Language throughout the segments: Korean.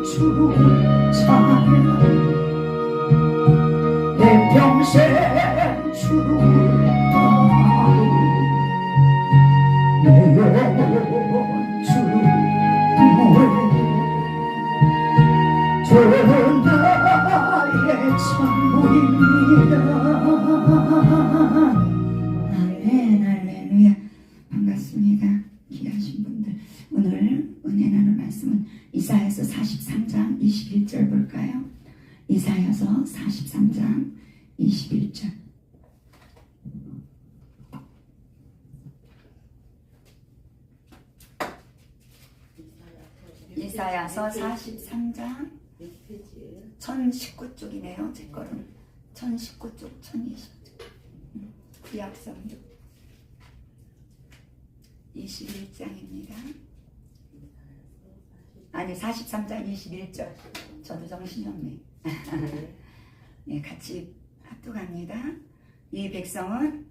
주를 찬양 내 평생 주를 따르 내 영혼 주를 노래 저는 나의 천국입니다. 아멘. 할렐루야. 반갑습니다. 귀하신 분들, 오늘 은혜 나눌 말씀은 이사야서 43장 21절 볼까요? 이사야서 43장 21절. 이사야서 43장 1019쪽이네요. 제 거는 1019쪽 1020쪽 구약성경 21장입니다. 아니 43장 21절. 저도 정신이 없네. 네, 같이 합독합니다. 이 백성은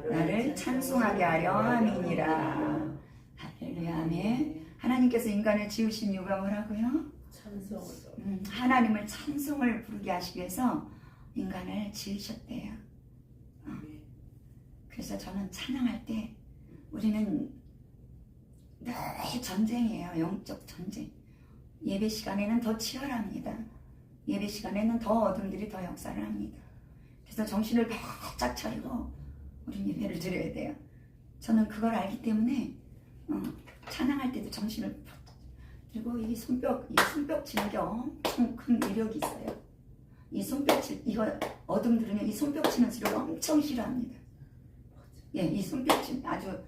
나를 찬송하게 하려 함이니라. 할렐루야. 아멘. 하나님께서 인간을 지으신 이유가 뭐라고요? 하나님을 찬송을 부르게 하시기 위해서 인간을 지으셨대요. 그래서 저는 찬양할 때 우리는 늘 전쟁이에요. 영적 전쟁. 예배 시간에는 더 치열합니다. 예배 시간에는 더 어둠들이 더 역사를 합니다. 그래서 정신을 바짝 차리고 우린 예배를 드려야 돼요. 저는 그걸 알기 때문에 찬양할 때도 정신을 그리고 이 손뼉 치는 게 엄청 큰 위력이 있어요. 이 손뼉 이거 어둠 들으면 이 손뼉 치는 소리를 엄청 싫어합니다. 예, 이 손뼉 치는 아주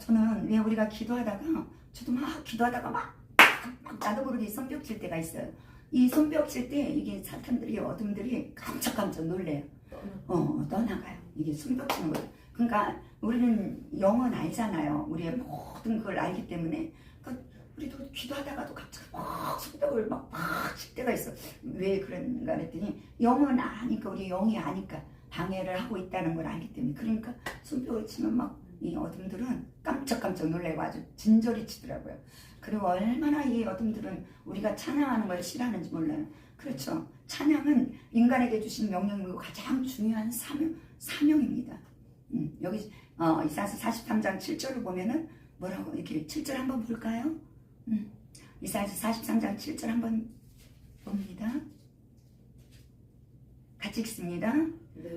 저는 왜 우리가 기도하다가 저도 막 기도하다가 막 나도 모르게 손뼉 칠 때가 있어요. 이 손뼉 칠 때 이게 사탄들이 어둠들이 깜짝깜짝 놀래요. 떠나가요. 이게 손뼉 치는 거예요. 그러니까 우리는 영은 알잖아요. 우리의 모든 그걸 알기 때문에 우리도 기도하다가도 갑자기 막 손뼉을 막 칠 때가 있어. 왜 그런가 그랬더니 영은 아니까 우리 영이 아니까 방해를 하고 있다는 걸 알기 때문에 그러니까 손뼉을 치면 막 이 어둠들은 깜짝깜짝 놀래고 아주 진저리 치더라고요. 그리고 얼마나 이 어둠들은 우리가 찬양하는 걸 싫어하는지 몰라요. 그렇죠. 찬양은 인간에게 주신 명령이고 가장 중요한 사명입니다. 여기 이사야서 43장 7절을 보면은 뭐라고 이렇게 7절 한번 볼까요? 이사야서 43장 7절 한번 봅니다. 같이 읽습니다.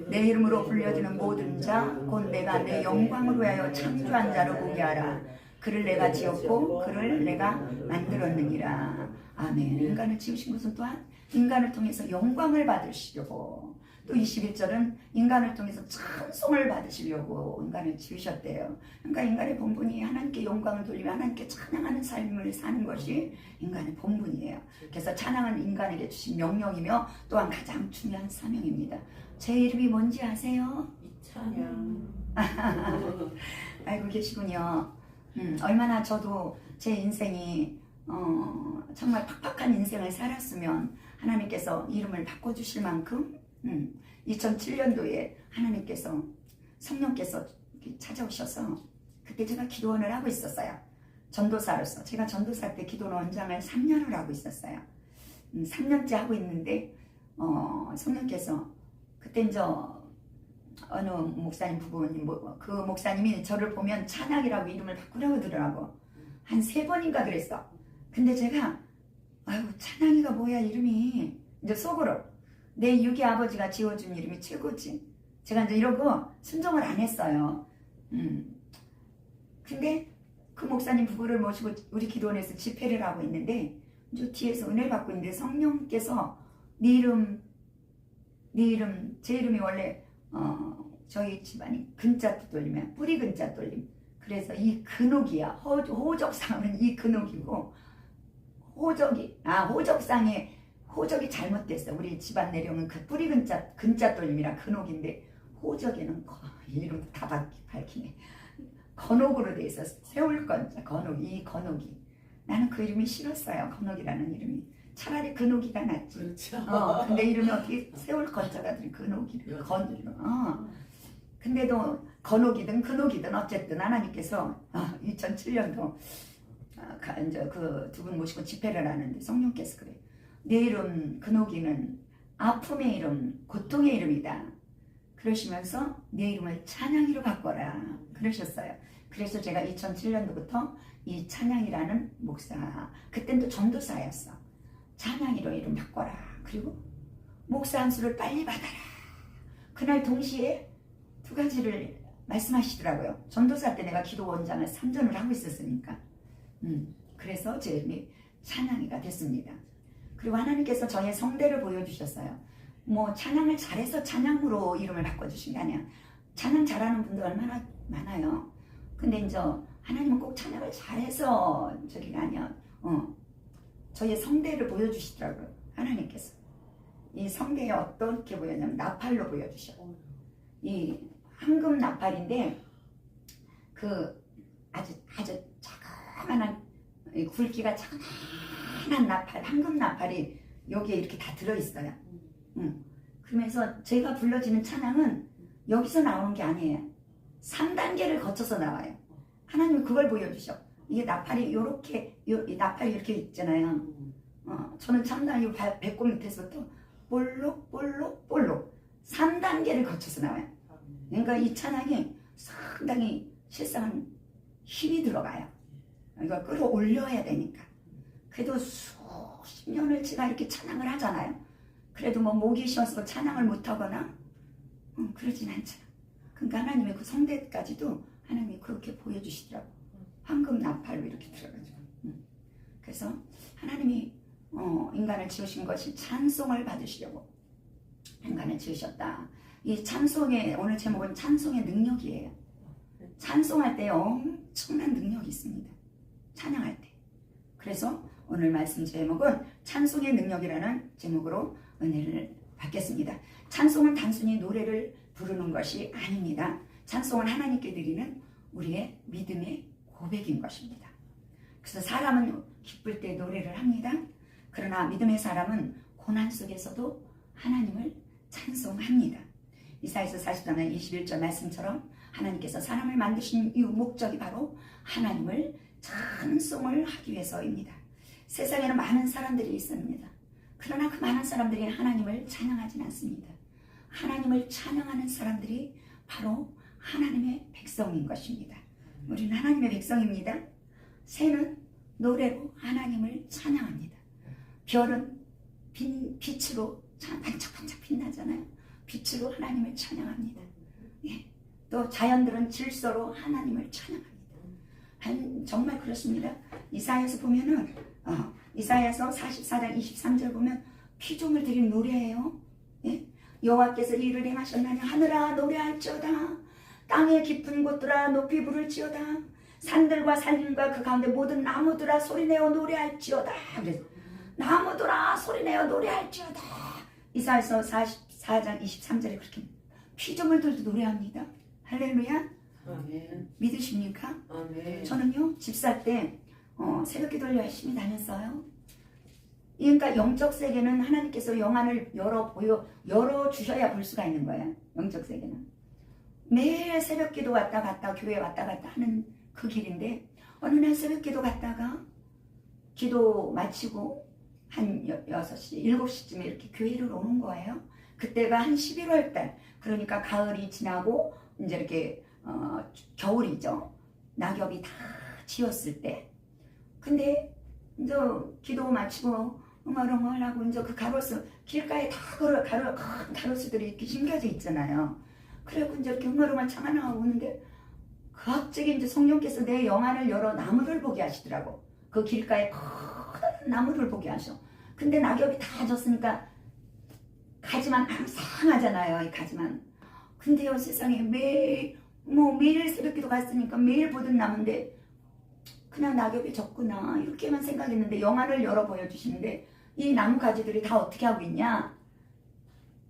내 이름으로 불려지는 모든 자 곧 내가 내 영광을 위하여 창조한 자를 보게 하라. 그를 내가 지었고 그를 내가 만들었느니라. 아멘. 인간을 지으신 것은 또한 인간을 통해서 영광을 받으시려고, 또 21절은 인간을 통해서 찬송을 받으시려고 인간을 지으셨대요. 그러니까 인간의 본분이 하나님께 영광을 돌리며 하나님께 찬양하는 삶을 사는 것이 인간의 본분이에요. 그래서 찬양은 인간에게 주신 명령이며 또한 가장 중요한 사명입니다. 제 이름이 뭔지 아세요? 찬양. 알고 계시군요. 얼마나 저도 제 인생이 정말 팍팍한 인생을 살았으면 하나님께서 이름을 바꿔주실 만큼 2007년도에 하나님께서 성령께서 찾아오셔서 그때 제가 기도원을 하고 있었어요. 전도사로서. 제가 전도사 때 기도원 원장을 3년을 하고 있었어요. 3년째 하고 있는데 성령께서 그때 어느 목사님 부부님 그 목사님이 저를 보면 찬양이라고 이름을 바꾸라고 그러더라고. 한 3번인가 그랬어. 근데 제가 아유 찬양이가 뭐야 이름이, 이제 속으로 내 유기 아버지가 지어준 이름이 최고지. 제가 이제 이러고 순종을 안 했어요. 근데 그 목사님 부부를 모시고 우리 기도원에서 집회를 하고 있는데 저 뒤에서 은혜를 받고 있는데 성령께서 네 이름, 제 이름이 원래 저희 집안이 근자 돌리면 뿌리 근자 돌림. 그래서 이 근옥이야. 호적상은 이 근옥이고 호적상에 호적이 잘못됐어. 우리 집안 내려오면 그 뿌리 근자 돌림이라 근옥인데 호적에는 이름 다 밝히네. 건옥으로 돼 있어. 세울 건자 건옥. 이 건옥이 나는 그 이름이 싫었어요. 건옥이라는 이름이. 차라리 근옥이가 낫지. 근데 이름이 어떻게 세울 건자가 들 근옥이 건옥. 근데도 건옥이든 근옥이든 어쨌든 하나님께서 2007년도 이제 그 두 분 모시고 집회를 하는데 성령께서 그래. 내 이름 근옥이는 아픔의 이름, 고통의 이름이다. 그러시면서 내 이름을 찬양이로 바꿔라 그러셨어요. 그래서 제가 2007년도부터 이 찬양이라는 목사, 그땐 또 전도사였어. 찬양이로 이름 바꿔라. 그리고 목사 안수를 빨리 받아라. 그날 동시에 두 가지를 말씀하시더라고요. 전도사 때 내가 기도 원장을 3전을 하고 있었으니까. 그래서 제 이름이 찬양이가 됐습니다. 그리고 하나님께서 저의 성대를 보여주셨어요. 뭐 찬양을 잘해서 찬양으로 이름을 바꿔주신 게 아니야. 찬양 잘하는 분들 얼마나 많아요. 근데 이제 하나님은 꼭 찬양을 잘해서 저기가 아니야. 저의 성대를 보여주시더라고요. 하나님께서. 이 성대에 어떻게 보였냐면 나팔로 보여주셔. 이 황금 나팔인데 그 아주 자그마한 굵기가 자그마한 나팔, 황금 나팔이 여기에 이렇게 다 들어있어요. 그러면서 제가 불러지는 찬양은 여기서 나오는 게 아니에요. 3단계를 거쳐서 나와요. 하나님이 그걸 보여주셔. 이게 나팔이 이렇게, 나팔이 이렇게 있잖아요. 저는 참나이 배꼽 밑에서부터 볼록 3단계를 거쳐서 나와요. 그러니까 이 찬양이 상당히 실상은 힘이 들어가요. 이걸 끌어올려야 되니까. 그래도 수십 년을 제가 이렇게 찬양을 하잖아요. 그래도 뭐 목이 쉬어서 찬양을 못하거나 그러진 않잖아. 그러니까 하나님의 그 성대까지도 하나님이 그렇게 보여주시더라고. 황금 나팔로 이렇게 들어가지고. 그래서 하나님이 인간을 지으신 것이 찬송을 받으시려고 인간을 지으셨다. 이 찬송의 오늘 제목은 찬송의 능력이에요. 찬송할 때 엄청난 능력이 있습니다. 찬양할 때. 그래서 오늘 말씀 제목은 찬송의 능력이라는 제목으로 은혜를 받겠습니다. 찬송은 단순히 노래를 부르는 것이 아닙니다. 찬송은 하나님께 드리는 우리의 믿음의 고백인 것입니다. 그래서 사람은 기쁠 때 노래를 합니다. 그러나 믿음의 사람은 고난 속에서도 하나님을 찬송합니다. 이사야서 40장 21절 말씀처럼 하나님께서 사람을 만드신 이 목적이 바로 하나님을 찬송을 하기 위해서입니다. 세상에는 많은 사람들이 있습니다. 그러나 그 많은 사람들이 하나님을 찬양하진 않습니다. 하나님을 찬양하는 사람들이 바로 하나님의 백성인 것입니다. 우리는 하나님의 백성입니다. 새는 노래로 하나님을 찬양합니다. 별은 빛으로 반짝반짝 빛나잖아요. 빛으로 하나님을 찬양합니다. 예. 또 자연들은 질서로 하나님을 찬양합니다. 정말 그렇습니다. 이사야서 보면은 이사야서 44장 23절 보면 피조물 드린 노래예요. 예? 여호와께서 이 일을 행하셨나니 하늘아 노래할지어다. 땅의 깊은 곳들아 높이 부를지어다. 산들과 산림과 그 가운데 모든 나무들아 소리내어 노래할지어다. 그래서 나무들아 소리내어 노래할지어다. 이사야서 44장 23절에 그렇게 피조물들도 노래합니다. 할렐루야. 아멘. 믿으십니까? 아멘. 저는요 집 살 때 새벽 기도를 열심히 다녔어요. 그러니까 영적 세계는 하나님께서 영안을 열어 주셔야 볼 수가 있는 거야. 영적 세계는 매일 새벽 기도 왔다 갔다 교회 왔다 갔다 하는 그 길인데 어느 날 새벽 기도 갔다가 기도 마치고 한 6시, 7시쯤에 이렇게 교회를 오는 거예요. 그때가 한 11월 달, 그러니까 가을이 지나고 이제 이렇게 겨울이죠. 낙엽이 다 지었을 때. 근데 이제 기도 마치고 응얼응얼하고 이제 그 가로수 길가에 다 가로수들이 이렇게 심겨져 있잖아요. 그래갖고 이제 이렇게 응얼응얼 참아나가고 오는데 갑자기 이제 성령께서 내 영안을 열어 나무를 보게 하시더라고. 그 길가에 큰 나무를 보게 하셔. 근데 낙엽이 다 졌으니까 가지만 앙상하잖아요. 이 가지만. 근데요 세상에 매일 새벽기도 갔으니까 매일 보던 나무인데 그냥 낙엽이 졌구나 이렇게만 생각했는데 영안을 열어 보여주시는데 이 나무 가지들이 다 어떻게 하고 있냐?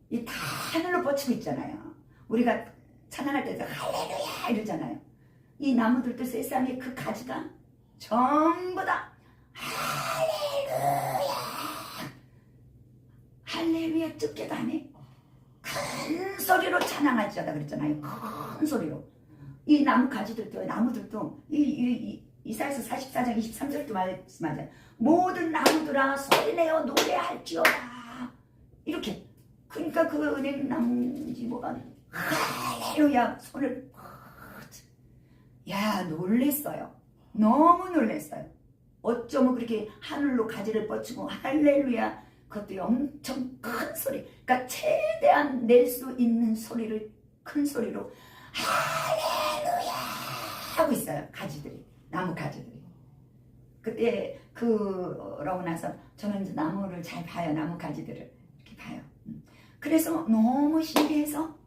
이 다 하늘로 뻗치고 있잖아요. 우리가 찬양할 때도 할렐루야 이러잖아요. 이 나무들도 세상에 그 가지가 전부 다 할렐루야 뜻게도 안 해. 큰 소리로 찬양할지어다 그랬잖아요. 큰 소리로. 이 나무 가지들도 나무들도 이사야서 44장 23절도 말씀하잖아요. 모든 나무들아 소리내어 노래할지어다. 이렇게. 그러니까 그 은행나무인지 뭐가 할렐루야 손을 야 놀랬어요. 너무 놀랬어요. 어쩌면 그렇게 하늘로 가지를 뻗치고 할렐루야 그것도 엄청 큰 소리, 그러니까 최대한 낼 수 있는 소리를 큰 소리로 할렐루야 하고 있어요. 가지들이, 나무 가지들이. 그때 그러고 나서 저는 이제 나무를 잘 봐요. 나무 가지들을 이렇게 봐요. 그래서 너무 신기해서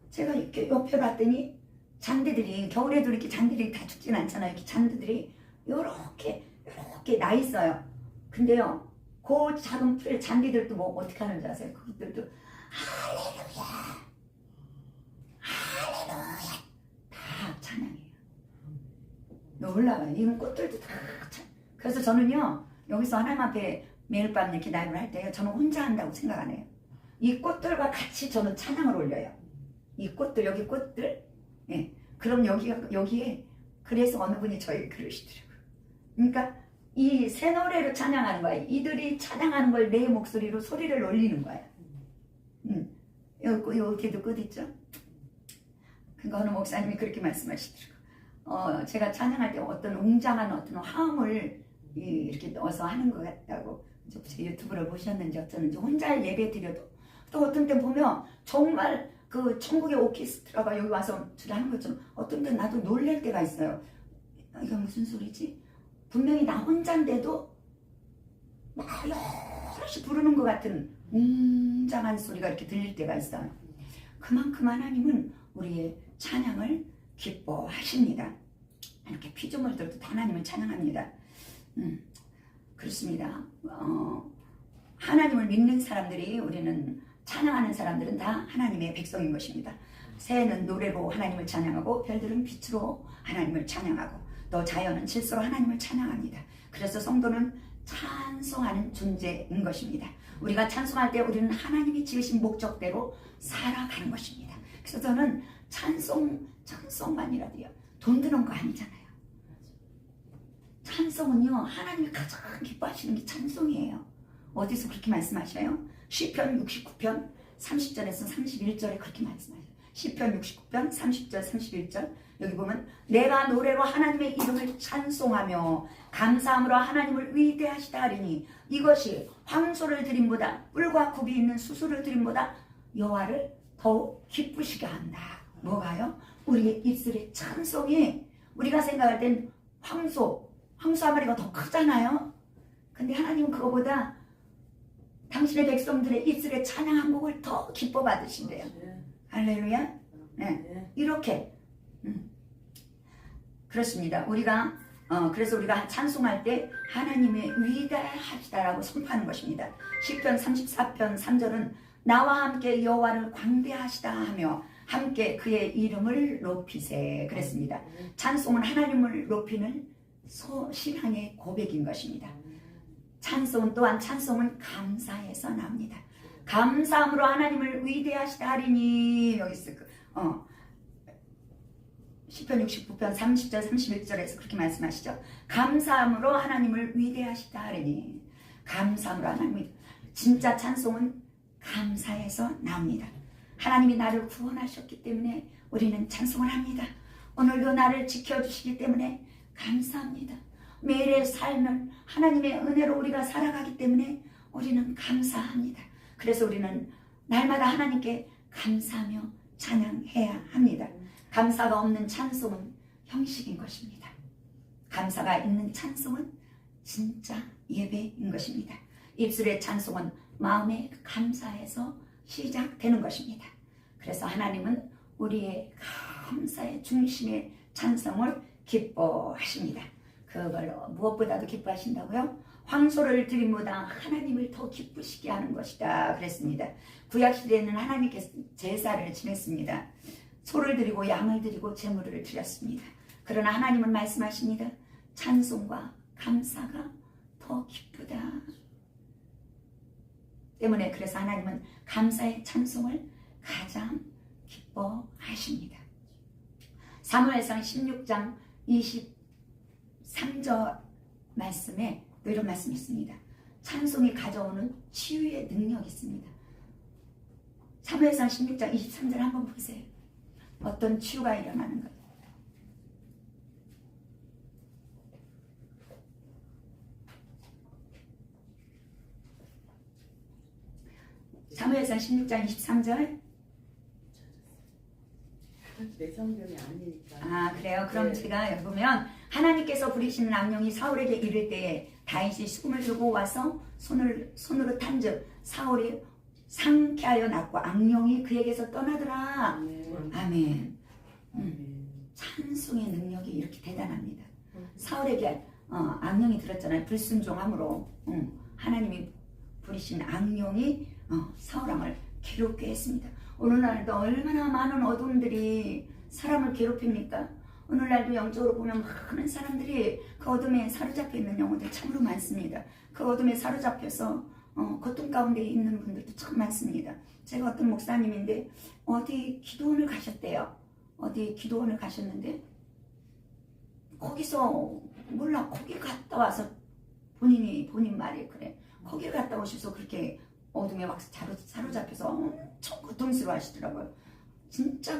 제가 이렇게 옆에 봤더니 잔디들이, 겨울에도 이렇게 잔디들이 다 죽진 않잖아요. 이렇게 잔디들이 이렇게 나 있어요. 근데요, 그 작은 풀 잔디들도 뭐 어떻게 하는 줄 아세요? 그것들도 할렐루야 할렐루야 다 찬양해요. 놀라워요. 이런 꽃들도 다 찬양. 그래서 저는요, 여기서 하나님 앞에 매일 밤 이렇게 라이브를 할 때요, 저는 혼자 한다고 생각 안 해요. 이 꽃들과 같이 저는 찬양을 올려요. 이 꽃들, 여기 꽃들. 예. 그럼 여기에, 그래서 어느 분이 저에게 그러시더라고요. 그러니까 이 새 노래로 찬양하는 거야. 이들이 찬양하는 걸 내 목소리로 소리를 올리는 거야. 여기도 꽃 있죠? 그러니까 어느 목사님이 그렇게 말씀하시더라고요. 제가 찬양할 때 어떤 웅장한 어떤 화음을 이렇게 넣어서 하는 것 같다고. 제 유튜브를 보셨는지 어쩌는지 혼자 예배 드려도 또 어떤 때 보면 정말 그 천국의 오케스트라가 여기 와서 하는 것처럼 어떤 때 나도 놀랄 때가 있어요. 이거 무슨 소리지? 분명히 나 혼자인데도 막 여럿이 부르는 것 같은 웅장한 소리가 이렇게 들릴 때가 있어요. 그만큼 하나님은 우리의 찬양을 기뻐하십니다. 이렇게 피조물들도 다 하나님을 찬양합니다. 그렇습니다. 하나님을 믿는 사람들이, 우리는 찬양하는 사람들은 다 하나님의 백성인 것입니다. 새는 노래로 하나님을 찬양하고 별들은 빛으로 하나님을 찬양하고 또 자연은 질서로 하나님을 찬양합니다. 그래서 성도는 찬송하는 존재인 것입니다. 우리가 찬송할 때 우리는 하나님이 지으신 목적대로 살아가는 것입니다. 그래서 저는 찬송만이라도요, 돈 드는 거 아니잖아요. 찬송은요, 하나님이 가장 기뻐하시는 게 찬송이에요. 어디서 그렇게 말씀하셔요? 시편 69편 30절에서 31절에 그렇게 말씀하셔요. 시편 69편 30절 31절 여기 보면 내가 노래로 하나님의 이름을 찬송하며 감사함으로 하나님을 위대하시다 하리니 이것이 황소를 드림보다 뿔과 굽이 있는 수수를 드림보다 여호와를 더욱 기쁘시게 한다. 뭐가요? 우리의 입술의 찬송이, 우리가 생각할 땐 황소 한 마리가 더 크잖아요. 근데 하나님은 그거보다 당신의 백성들의 입술의 찬양 한 곡을 더 기뻐 받으신대요. 할렐루야. 네, 이렇게 그렇습니다. 그래서 우리가 찬송할 때 하나님의 위대하시다라고 선포하는 것입니다. 시편 34편 3절은 나와 함께 여호와를 광대하시다 하며 함께 그의 이름을 높이세 그랬습니다. 찬송은 하나님을 높이는 신앙의 고백인 것입니다. 찬송은 감사에서 납니다. 감사함으로 하나님을 위대하시다 하리니, 여기 있을 시편 69편 30절 31절에서 그렇게 말씀하시죠. 감사함으로 하나님을 위대하시다 하리니, 감사함으로 하나님을, 진짜 찬송은 감사에서 나옵니다. 하나님이 나를 구원하셨기 때문에 우리는 찬송을 합니다. 오늘도 나를 지켜주시기 때문에 감사합니다. 매일의 삶을 하나님의 은혜로 우리가 살아가기 때문에 우리는 감사합니다. 그래서 우리는 날마다 하나님께 감사하며 찬양해야 합니다. 감사가 없는 찬송은 형식인 것입니다. 감사가 있는 찬송은 진짜 예배인 것입니다. 입술의 찬송은 마음의 감사에서 시작되는 것입니다. 그래서 하나님은 우리의 감사의 중심의 찬송을 기뻐하십니다. 그걸 무엇보다도 기뻐하신다고요? 황소를 드림보다 하나님을 더 기쁘시게 하는 것이다 그랬습니다. 구약시대에는 하나님께서 제사를 지냈습니다. 소를 드리고 양을 드리고 제물을 드렸습니다. 그러나 하나님은 말씀하십니다. 찬송과 감사가 더 기쁘다. 때문에 그래서 하나님은 감사의 찬송을 가장 기뻐하십니다. 사무엘상 16장 23절 말씀에 또 이런 말씀이 있습니다. 찬송이 가져오는 치유의 능력이 있습니다. 사무엘상 16장 23절 한번 보세요. 어떤 치유가 일어나는 거예요. 사무엘상 16장 23절. 내 성경이 아니니까. 아, 그래요? 그럼 네. 제가 보면 하나님께서 부리시는 악령이 사울에게 이를 때에 다윗이 수금을 들고 와서 손으로 탄즉 사울이 상쾌하여 낫고 악령이 그에게서 떠나더라. 아멘. 찬송의 능력이 이렇게 대단합니다. 사울에게 악령이 들었잖아요. 불순종함으로 하나님이 부리신 악령이 사울왕을 괴롭게 했습니다. 오늘날도 얼마나 많은 어둠들이 사람을 괴롭힙니까? 오늘날도 영적으로 보면 많은 사람들이 그 어둠에 사로잡혀 있는 영혼들 참으로 많습니다. 그 어둠에 사로잡혀서 고통 가운데 있는 분들도 참 많습니다. 제가 어떤 목사님인데 어디 기도원을 가셨대요. 어디 기도원을 가셨는데 거기서 몰라 거기 갔다 와서 본인 말이 그래. 거기 갔다 오셔서 그렇게 어둠에 막 사로잡혀서 엄청 고통스러워 하시더라고요. 진짜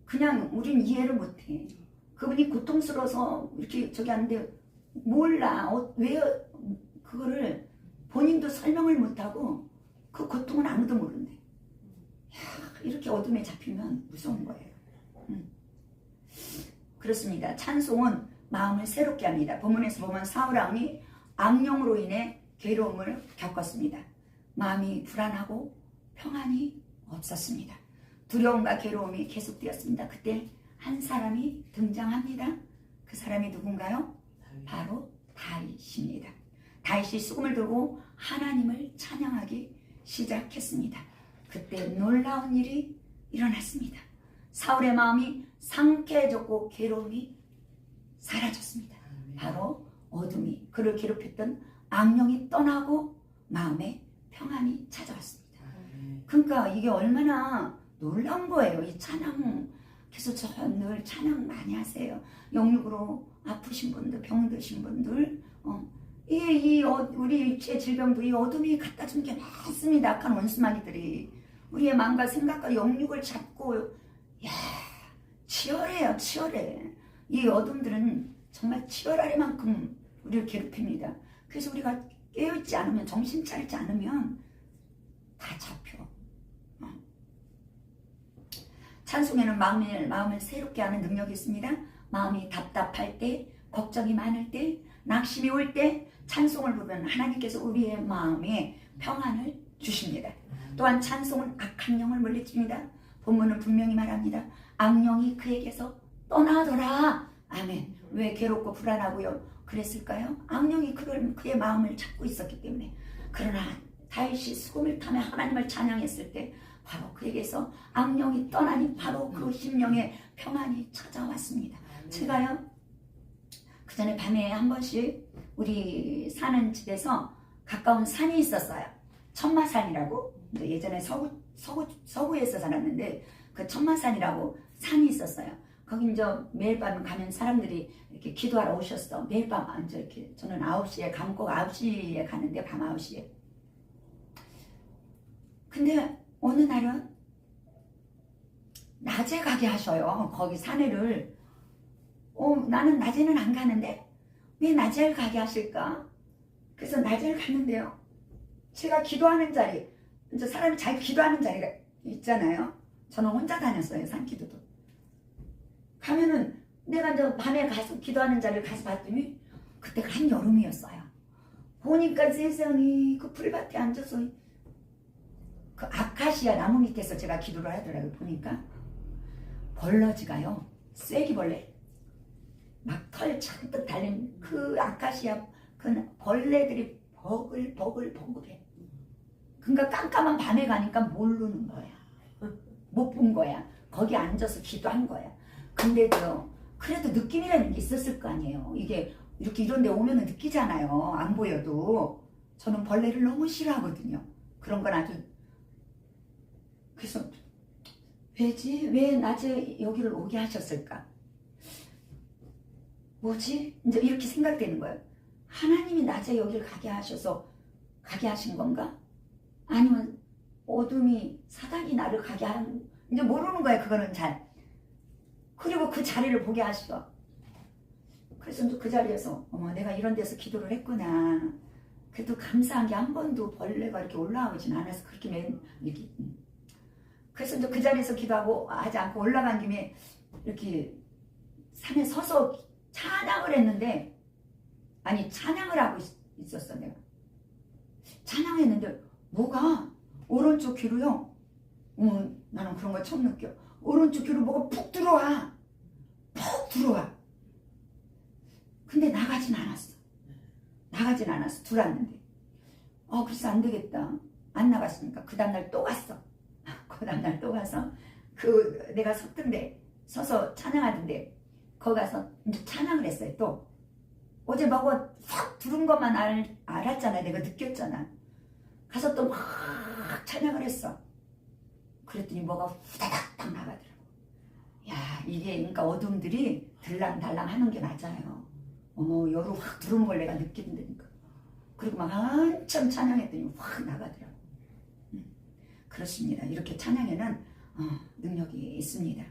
그냥 우린 이해를 못해. 그분이 고통스러워서 이렇게 저기 하는데 몰라. 왜 그거를 본인도 설명을 못하고 그 고통은 아무도 모른대. 이렇게 어둠에 잡히면 무서운 거예요. 그렇습니다. 찬송은 마음을 새롭게 합니다. 본문에서 보면 사울왕이 악령으로 인해 괴로움을 겪었습니다. 마음이 불안하고 평안이 없었습니다. 두려움과 괴로움이 계속되었습니다. 그때 한 사람이 등장합니다. 그 사람이 누군가요? 바로 다윗입니다. 다윗이 수금을 들고 하나님을 찬양하기 시작했습니다. 그때 놀라운 일이 일어났습니다. 사울의 마음이 상쾌해졌고 괴로움이 사라졌습니다. 바로 어둠이 그를 괴롭혔던 악령이 떠나고 마음에 평안이 찾아왔습니다. 그러니까 이게 얼마나 놀라운 거예요. 이 찬양 그래서 저 늘 찬양 많이 하세요. 영육으로 아프신 분들, 병드신 분들 우리 육체의 질병도 이 어둠이 갖다 준 게 많습니다. 악한 원수마귀들이 우리의 마음과 생각과 영육을 잡고 치열해요. 치열해. 이 어둠들은 정말 치열할 만큼 우리를 괴롭힙니다. 그래서 우리가 깨어있지 않으면, 정신 차리지 않으면 다 잡혀. 찬송에는 마음을 새롭게 하는 능력이 있습니다. 마음이 답답할 때, 걱정이 많을 때, 낙심이 올 때 찬송을 부르면 하나님께서 우리의 마음에 평안을 주십니다. 또한 찬송은 악한 영을 물리칩니다. 본문은 분명히 말합니다. 악령이 그에게서 떠나더라. 아멘. 왜 괴롭고 불안하고요? 그랬을까요? 악령이 그의 마음을 잡고 있었기 때문에. 그러나 다윗이 수금을 타며 하나님을 찬양했을 때 바로 그에게서 악령이 떠나니 바로 그 심령에 평안이 찾아왔습니다. 제가요 그 전에 밤에 한 번씩 우리 사는 집에서 가까운 산이 있었어요. 천마산이라고. 예전에 서구에서 살았는데 그 천마산이라고 산이 있었어요. 거기 이제 매일 밤 가면 사람들이 이렇게 기도하러 오셨어. 매일 밤 이렇게 저는 9시에 감고 9시에 가는데 밤 9시에. 근데 어느 날은 낮에 가게 하셔요. 거기 산에를. 나는 낮에는 안 가는데 왜 낮에 가게 하실까? 그래서 낮에 갔는데요. 제가 기도하는 자리, 이제 사람이 잘 기도하는 자리가 있잖아요. 저는 혼자 다녔어요. 산기도도. 가면은 내가 이제 밤에 가서 기도하는 자리를 가서 봤더니 그때가 한여름이었어요. 보니까 세상에 그 풀밭에 앉아서 그 아카시아 나무 밑에서 제가 기도를 하더라고요. 보니까 벌러지가요. 쐐기벌레 막 털 잔뜩 달린 그 아카시아 그 벌레들이 버글버글해. 그러니까 깜깜한 밤에 가니까 모르는 거야. 못 본 거야. 거기 앉아서 기도한 거야. 근데도 그래도 느낌이라는 게 있었을 거 아니에요. 이게 이렇게 이런 데 오면 느끼잖아요. 안 보여도. 저는 벌레를 너무 싫어하거든요. 그런 건 아주. 그래서 왜지? 왜 낮에 여기를 오게 하셨을까? 뭐지? 이제 이렇게 생각되는 거예요. 하나님이 낮에 여길 가게 하셔서 가게 하신 건가? 아니면 어둠이 사단이 나를 가게 하는, 이제 모르는 거예요. 그거는 잘. 그리고 그 자리를 보게 하시고. 그래서 이제 그 자리에서 어머, 내가 이런 데서 기도를 했구나. 그래도 감사한 게 한 번도 벌레가 이렇게 올라오진 않아서 그렇게 이렇게. 그래서 이제 그 자리에서 기도하고 하지 않고 올라간 김에 이렇게 산에 서서 찬양을 했는데, 아니 찬양을 하고 있었어. 내가 찬양했는데 뭐가 오른쪽 귀로요, 나는 그런 거 처음 느껴. 오른쪽 귀로 뭐가 푹 들어와. 근데 나가진 않았어. 들어왔는데 그래서 안 되겠다. 안 나갔으니까 그 다음날 또 갔어. 그 다음날 또 가서 그 내가 섰던데 서서 찬양하던데 거기 가서 이제 찬양을 했어요. 또 어제 뭐가 확 들은 것만 알았잖아. 내가 느꼈잖아. 가서 또 막 찬양을 했어. 그랬더니 뭐가 후다닥 딱 나가더라고. 야, 이게 그러니까 어둠들이 들랑달랑 하는 게 맞아요. 여로 확 들어오는 걸 내가 느낀다니까. 그리고 막 한참 찬양했더니 확 나가더라고. 그렇습니다. 이렇게 찬양에는 능력이 있습니다.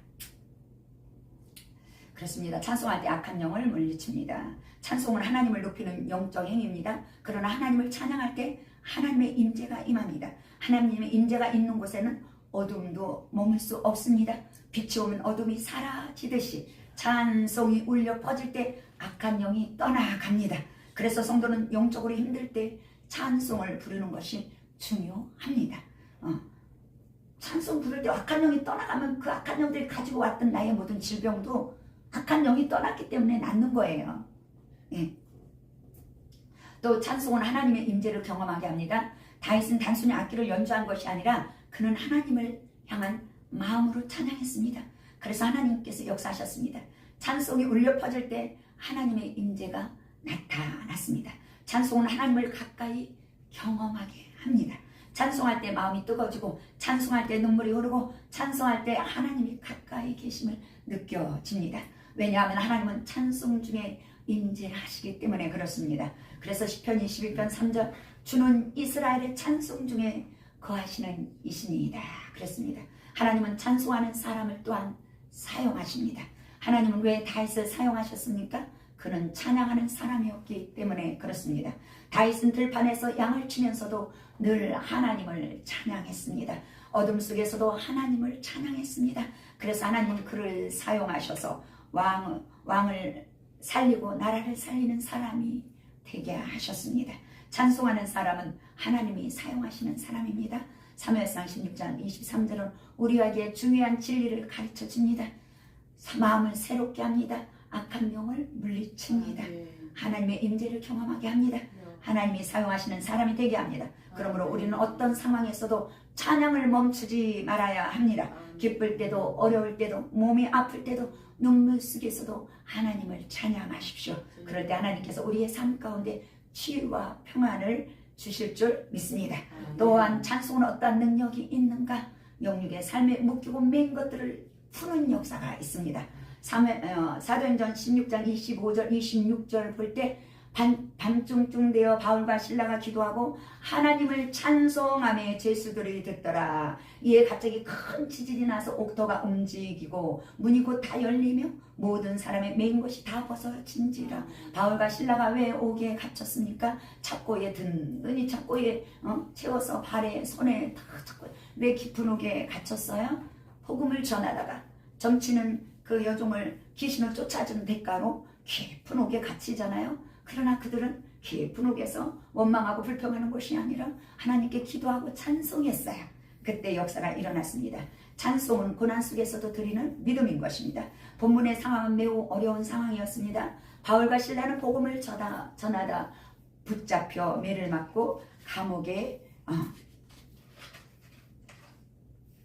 그렇습니다. 찬송할 때 악한 영을 물리칩니다. 찬송은 하나님을 높이는 영적 행위입니다. 그러나 하나님을 찬양할 때 하나님의 임재가 임합니다. 하나님의 임재가 있는 곳에는 어둠도 머물 수 없습니다. 빛이 오면 어둠이 사라지듯이 찬송이 울려 퍼질 때 악한 영이 떠나갑니다. 그래서 성도는 영적으로 힘들 때 찬송을 부르는 것이 중요합니다. 찬송 부를 때 악한 영이 떠나가면 그 악한 영들이 가지고 왔던 나의 모든 질병도 악한 영이 떠났기 때문에 낫는 거예요. 예. 또 찬송은 하나님의 임재를 경험하게 합니다. 다윗은 단순히 악기를 연주한 것이 아니라 그는 하나님을 향한 마음으로 찬양했습니다. 그래서 하나님께서 역사하셨습니다. 찬송이 울려 퍼질 때 하나님의 임재가 나타났습니다. 찬송은 하나님을 가까이 경험하게 합니다. 찬송할 때 마음이 뜨거워지고 찬송할 때 눈물이 흐르고 찬송할 때 하나님이 가까이 계심을 느껴집니다. 왜냐하면 하나님은 찬송 중에 임재하시기 때문에 그렇습니다. 그래서 시편 21편 3절 주는 이스라엘의 찬송 중에 거하시는 이신이다 그랬습니다. 하나님은 찬송하는 사람을 또한 사용하십니다. 하나님은 왜 다윗을 사용하셨습니까? 그는 찬양하는 사람이었기 때문에 그렇습니다. 다윗은 들판에서 양을 치면서도 늘 하나님을 찬양했습니다. 어둠 속에서도 하나님을 찬양했습니다. 그래서 하나님은 그를 사용하셔서 왕을 살리고 나라를 살리는 사람이 되게 하셨습니다. 찬송하는 사람은 하나님이 사용하시는 사람입니다. 사무엘상 16장 23절은 우리에게 중요한 진리를 가르쳐 줍니다. 마음을 새롭게 합니다. 악한 영을 물리칩니다. 하나님의 임재를 경험하게 합니다. 하나님이 사용하시는 사람이 되게 합니다. 그러므로 우리는 어떤 상황에서도 찬양을 멈추지 말아야 합니다. 기쁠 때도 어려울 때도 몸이 아플 때도 눈물 속에서도 하나님을 찬양하십시오. 그럴 때 하나님께서 우리의 삶 가운데 치유와 평안을 주실 줄 믿습니다. 또한 찬송은 어떤 능력이 있는가? 영육의 삶에 묶이고 맨 것들을 푸는 역사가 있습니다. 사도행전 16장 25절 26절 볼 때 밤중쯤 되어 바울과 실라가 기도하고 하나님을 찬송하며 죄수들이 듣더라. 이에 갑자기 큰 지진이 나서 옥토가 움직이고 문이 곧 다 열리며 모든 사람의 맨 것이 다 벗어진지라. 바울과 실라가 왜 옥에 갇혔습니까? 착고에 든든히 착고에 채워서 발에 손에 다 착고 왜 깊은 옥에 갇혔어요? 복음을 전하다가 점치는 그 여종을 귀신을 쫓아주는 대가로 깊은 옥에 갇히잖아요. 그러나 그들은 깊은 옥에서 원망하고 불평하는 것이 아니라 하나님께 기도하고 찬송했어요. 그때 역사가 일어났습니다. 찬송은 고난 속에서도 드리는 믿음인 것입니다. 본문의 상황은 매우 어려운 상황이었습니다. 바울과 실라는 복음을 전하다 붙잡혀 매를 맞고 감옥에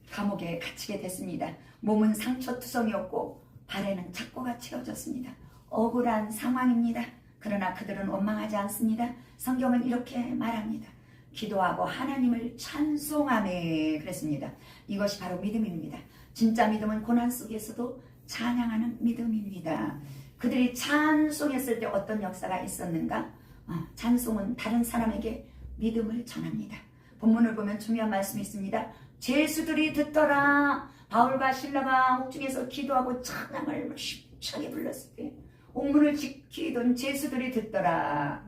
갇히게 됐습니다. 몸은 상처투성이었고 발에는 착고가 채워졌습니다. 억울한 상황입니다. 그러나 그들은 원망하지 않습니다. 성경은 이렇게 말합니다. 기도하고 하나님을 찬송하며 그랬습니다. 이것이 바로 믿음입니다. 진짜 믿음은 고난 속에서도 찬양하는 믿음입니다. 그들이 찬송했을 때 어떤 역사가 있었는가? 찬송은 다른 사람에게 믿음을 전합니다. 본문을 보면 중요한 말씀이 있습니다. 죄수들이 듣더라. 바울과 실라가 옥중에서 기도하고 찬양을 힘차게 불렀을 때 옥문을 지키던 죄수들이 듣더라.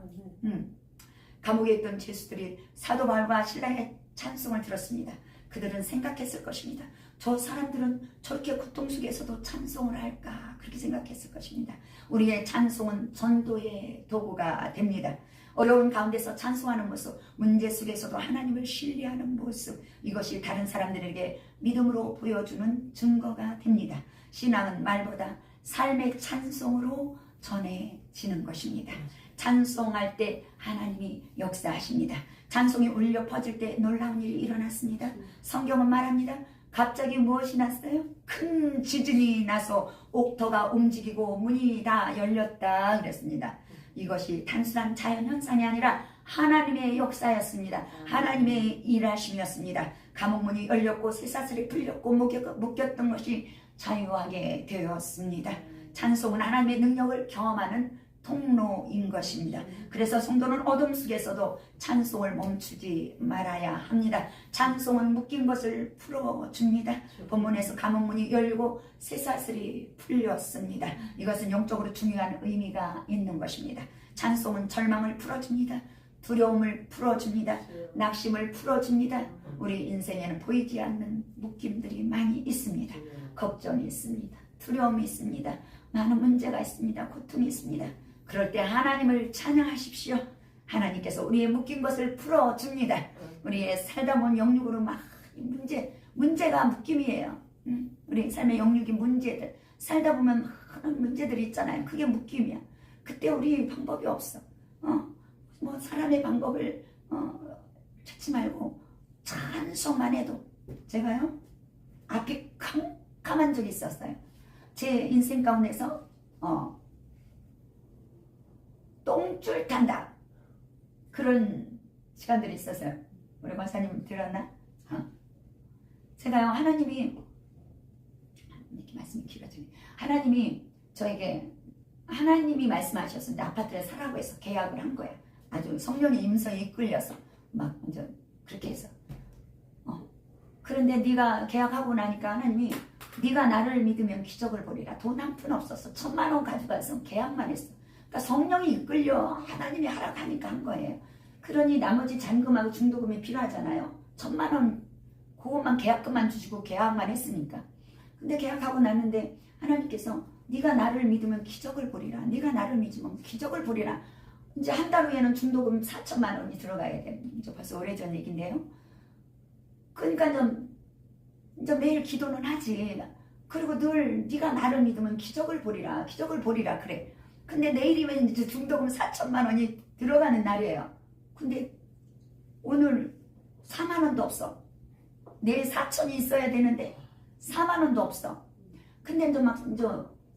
감옥에 있던 죄수들이 사도 바울과 실라의 찬송을 들었습니다. 그들은 생각했을 것입니다. 저 사람들은 저렇게 고통 속에서도 찬송을 할까? 그렇게 생각했을 것입니다. 우리의 찬송은 전도의 도구가 됩니다. 어려운 가운데서 찬송하는 모습, 문제 속에서도 하나님을 신뢰하는 모습, 이것이 다른 사람들에게 믿음으로 보여주는 증거가 됩니다. 신앙은 말보다 삶의 찬송으로 전해지는 것입니다. 찬송할 때 하나님이 역사하십니다. 찬송이 울려 퍼질 때 놀라운 일이 일어났습니다. 성경은 말합니다. 갑자기 무엇이 났어요? 큰 지진이 나서 옥터가 움직이고 문이 다 열렸다 그랬습니다. 이것이 단순한 자연현상이 아니라 하나님의 역사였습니다. 하나님의 일하심이었습니다. 감옥문이 열렸고 쇠사슬이 풀렸고 묶였던 것이 자유하게 되었습니다. 찬송은 하나님의 능력을 경험하는 통로인 것입니다. 그래서 성도는 어둠 속에서도 찬송을 멈추지 말아야 합니다. 찬송은 묶인 것을 풀어줍니다. 본문에서 감옥문이 열리고 쇠사슬이 풀렸습니다. 이것은 영적으로 중요한 의미가 있는 것입니다. 찬송은 절망을 풀어줍니다. 두려움을 풀어줍니다. 낙심을 풀어줍니다. 우리 인생에는 보이지 않는 묶임들이 많이 있습니다. 걱정이 있습니다. 두려움이 있습니다. 많은 문제가 있습니다. 고통이 있습니다. 그럴 때 하나님을 찬양하십시오. 하나님께서 우리의 묶인 것을 풀어줍니다. 우리의 살다 보면 영육으로 막 문제가 묶임이에요. 우리 삶의 영육이 문제들, 살다 보면 많은 문제들이 있잖아요. 그게 묶임이야. 그때 우리 방법이 없어. 뭐 사람의 방법을 찾지 말고 찬송만 해도. 제가요 앞이 캄캄한 적이 있었어요. 제 인생 가운데서 똥줄 탄다 그런 시간들이 있었어요. 우리 권사님 들었나? 제가요 하나님이 이렇게 말씀이 길어지네. 하나님이 저에게 하나님이 말씀하셨는데 아파트에 사라고 해서 계약을 한 거야. 아주 성령의 임성에 이끌려서 막 이제 그렇게 해서 그런데 네가 계약하고 나니까 하나님이 네가 나를 믿으면 기적을 보리라. 돈 한 푼 없었어. 1,000만 원 가져가서 계약만 했어. 그러니까 성령이 이끌려 하나님이 하라고 하니까 한 거예요. 그러니 나머지 잔금하고 중도금이 필요하잖아요. 1,000만 원 그것만 계약금만 주시고 계약만 했으니까. 근데 계약하고 났는데 하나님께서 네가 나를 믿으면 기적을 보리라. 네가 나를 믿으면 기적을 보리라. 이제 한 달 후에는 중도금 4,000만 원이 들어가야 돼. 이제 벌써 오래전 얘기인데요. 그러니까 이제 매일 기도는 하지. 그리고 늘 네가 나를 믿으면 기적을 보리라. 기적을 보리라 그래. 근데 내일이면 이제 중도금 4,000만 원이 들어가는 날이에요. 근데 오늘 4만 원도 없어. 내일 4천이 있어야 되는데 4만 원도 없어. 근데 이제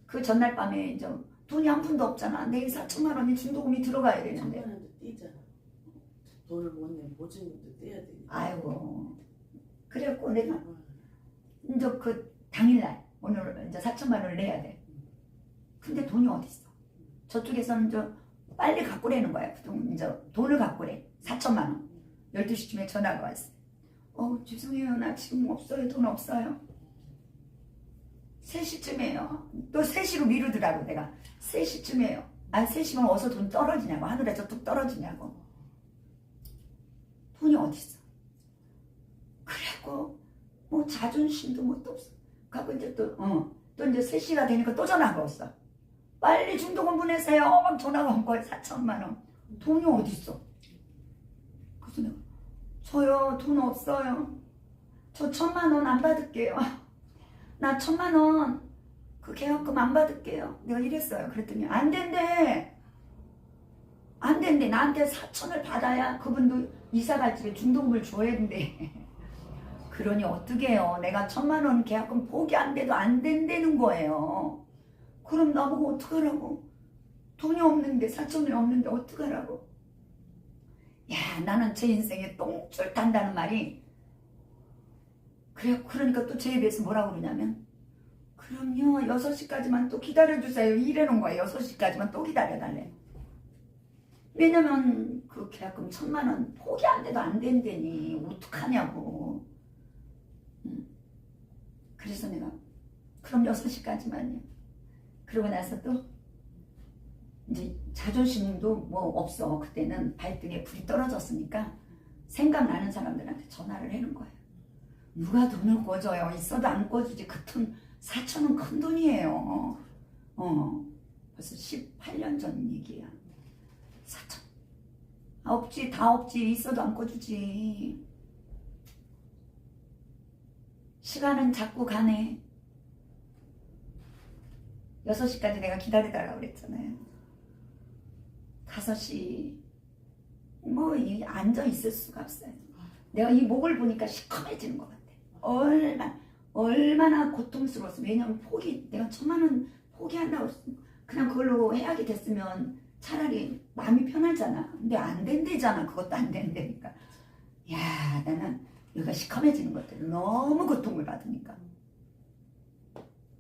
그 전날 밤에 이제 돈이 한 푼도 없잖아. 내일 4천만 원이 중도금이 들어가야 되는데. 1,000만 원도 떼잖아. 돈을 못 내면 보증금도 떼야 되니까. 아이고. 그래갖고 내가 이제 그 당일날 오늘 이제 4천만 원을 내야 돼. 근데 돈이 어디 있어? 저쪽에서는 이제 빨리 갖고래는 거야. 이제 돈을 갖고래. 4천만 원. 12시쯤에 전화가 왔어. 죄송해요. 나 지금 없어요. 돈 없어요. 3시쯤이에요. 또 3시로 미루더라고 내가. 3시쯤이에요. 3시면 어디서 돈 떨어지냐고. 하늘에서 뚝 떨어지냐고. 돈이 어디 있어? 그래갖고 뭐 자존심도 뭣도 없어. 갖고 이제 또 이제 3시가 되니까 또 전화가 왔어. 빨리 중도금 보내세요. 막 전화가 온 거야. 4천만 원. 돈이 어디 있어? 그래서 내가 저요 돈 없어요. 저 1,000만 원 안 받을게요. 나 1,000만 원 그 계약금 안 받을게요. 내가 이랬어요. 그랬더니 안 된대. 안 된대. 나한테 4천을 받아야 그분도 이사 갈 집에 중도금을 줘야 된대. 그러니 어떻게 해요? 내가 1,000만 원 계약금 포기 안 돼도 안 된다는 거예요. 그럼 나보고 어떡하라고? 돈이 없는데 4천이 없는데 어떡하라고? 야, 나는 제 인생에 똥줄 탄다는 말이 그러니까 또 제 입에서 뭐라고 그러냐면 그럼요. 6시까지만 또 기다려주세요. 이래놓은 거예요. 6시까지만 또 기다려달래요. 왜냐면 그 계약금 1,000만 원 포기 안 돼도 안 된다니 어떡하냐고. 그래서 내가 그럼 6시까지만요. 그러고 나서 또 이제 자존심도 뭐 없어. 그때는 발등에 불이 떨어졌으니까 생각나는 사람들한테 전화를 해놓은 거예요. 누가 돈을 꿔줘요. 있어도 안 꿔주지. 그 돈 4,000원 큰 돈이에요. 벌써 18년 전 얘기야. 4,000. 없지, 다 없지. 있어도 안 꿔주지. 시간은 자꾸 가네. 6시까지 내가 기다리다라고 그랬잖아요. 5시 뭐 앉아 있을 수가 없어요. 내가 이 목을 보니까 시커매지는 것 같아. 얼마나 고통스러웠어. 왜냐면 내가 1,000만 원 포기한다고 했어. 그냥 그걸로 해약이 됐으면 차라리 마음이 편하잖아. 근데 안 된대잖아. 그것도 안 된다니까. 야, 나는 여기가 시커매지는 것들 너무 고통을 받으니까.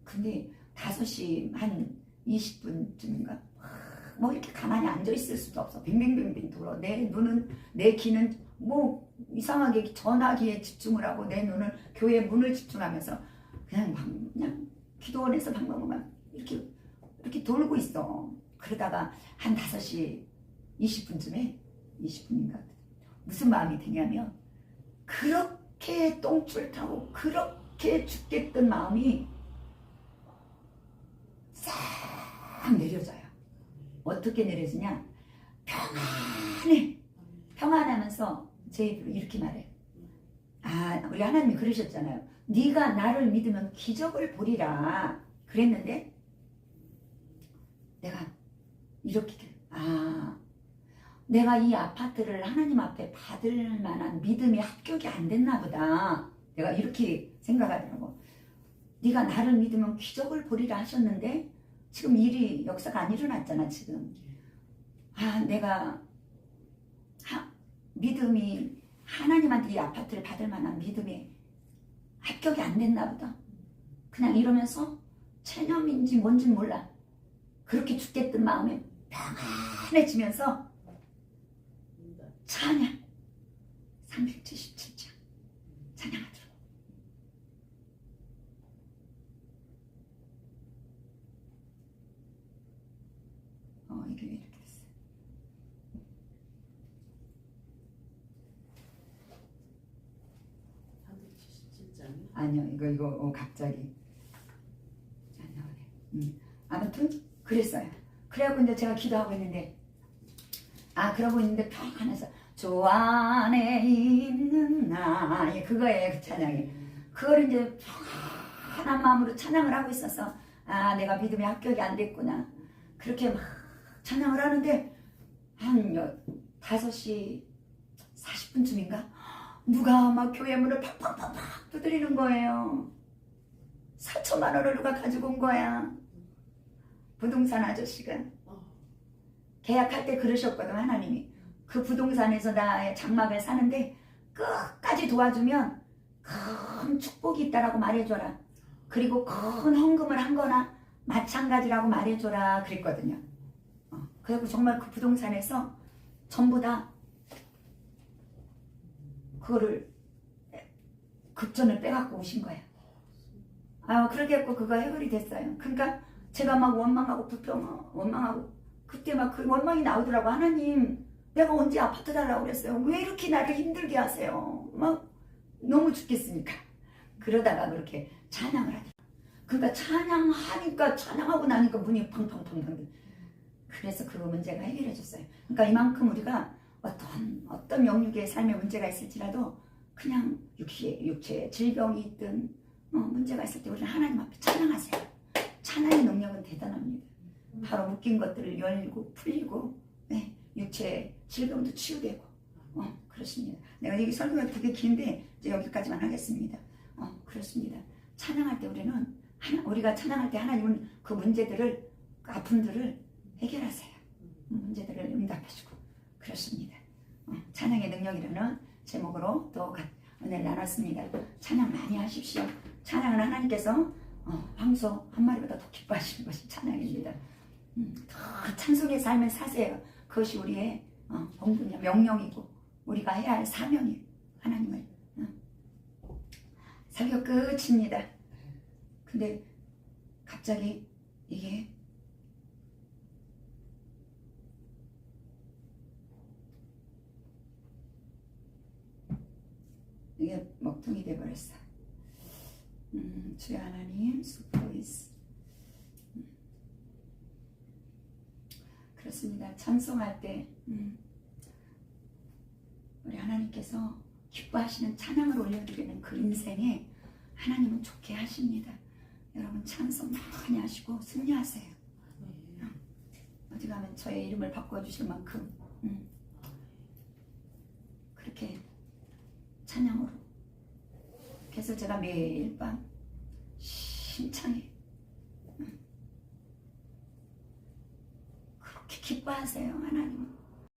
근데 5시 한 20분쯤인가 뭐 이렇게 가만히 앉아 있을 수도 없어. 빙빙빙빙 돌아. 내 눈은, 내 귀는 뭐 이상하게 전화기에 집중을 하고 내 눈은 교회 문을 집중하면서 그냥 기도원에서 방법만 이렇게 돌고 있어. 그러다가 한 5시 20분쯤에 20분인가 무슨 마음이 드냐면 그렇게 똥줄 타고 그렇게 죽겠던 마음이 싹 내려져요. 어떻게 내려지냐? 평안하면서 제 입으로 이렇게 말해요. 우리 하나님이 그러셨잖아요. 네가 나를 믿으면 기적을 보리라 그랬는데 내가 이렇게 내가 이 아파트를 하나님 앞에 받을 만한 믿음이 합격이 안 됐나 보다. 내가 이렇게 생각하더라고. 네가 나를 믿으면 기적을 보리라 하셨는데 지금 역사가 안 일어났잖아 지금. 내가 믿음이 하나님한테 이 아파트를 받을 만한 믿음이 합격이 안 됐나 보다. 그냥 이러면서 체념인지 뭔지 몰라. 그렇게 죽겠던 마음에 평안해지면서 찬양 377장 찬양하더라고. 이게 왜 이렇게 됐어? 아니요, 이거 갑자기 안 나오네. 아무튼 그랬어요. 그래갖고 이제 제가 기도하고 있는데 그러고 있는데 평안해서 주 안에 있는 나 그거예요. 그 찬양이. 그걸 이제 평안한 마음으로 찬양을 하고 있어서 내가 믿음이 합격이 안 됐구나. 그렇게 막 찬양을 하는데 한 5시 40분쯤인가 누가 막 교회 문을 팍팍팍팍 두드리는 거예요. 4,000만 원을 누가 가지고 온 거야. 부동산 아저씨가. 계약할 때 그러셨거든. 하나님이 그 부동산에서 나의 장막을 사는데 끝까지 도와주면 큰 축복이 있다라고 말해줘라. 그리고 큰 헌금을 한 거나 마찬가지라고 말해줘라 그랬거든요. 그리고 정말 그 부동산에서 전부 다 그거를 급전을 빼갖고 오신 거예요. 그렇게 했고 그거 해결이 됐어요. 그러니까 제가 막 원망하고 원망하고 그때 막 그 원망이 나오더라고. 하나님 내가 언제 아파트 달라고 그랬어요. 왜 이렇게 나를 힘들게 하세요. 막 너무 죽겠으니까. 그러다가 그렇게 찬양을 하더라고. 그러니까 찬양하니까 찬양하고 나니까 문이 팡팡팡팡. 그래서 그 문제가 해결해졌어요. 그러니까 이만큼 우리가 어떤 영육의 삶에 문제가 있을지라도 그냥 육체에 질병이 있든 문제가 있을 때 우리는 하나님 앞에 찬양하세요. 찬양의 능력은 대단합니다. 바로 묶인 것들을 열고 풀리고 육체의 질병도 치유되고 그렇습니다. 내가 이 설교가 되게 긴데 이제 여기까지만 하겠습니다. 그렇습니다. 찬양할 때 우리가 찬양할 때 하나님은 그 문제들을 그 아픔들을 해결하세요. 문제들을 응답하시고 그렇습니다. 찬양의 능력이라는 제목으로 또 은혜를 나눴습니다. 찬양 많이 하십시오. 찬양은 하나님께서 황소 한 마리보다 더 기뻐하시는 것이 찬양입니다. 더 찬송의 삶을 사세요. 그것이 우리의 본분이야, 명령이고 우리가 해야 할 사명이에요. 하나님을 설교 끝입니다. 근데 갑자기 이게 먹통이 돼버렸어. 주여 하나님, 수프로이스. 그렇습니다. 찬송할 때 우리 하나님께서 기뻐하시는 찬양을 올려드리는 그 인생에 하나님은 좋게 하십니다. 여러분 찬송 많이 하시고 승리하세요. 어디 가면 저의 이름을 바꿔주실 만큼 그렇게 찬양으로. 그래서 제가 매일 밤 심창에 그렇게 기뻐하세요. 하나님은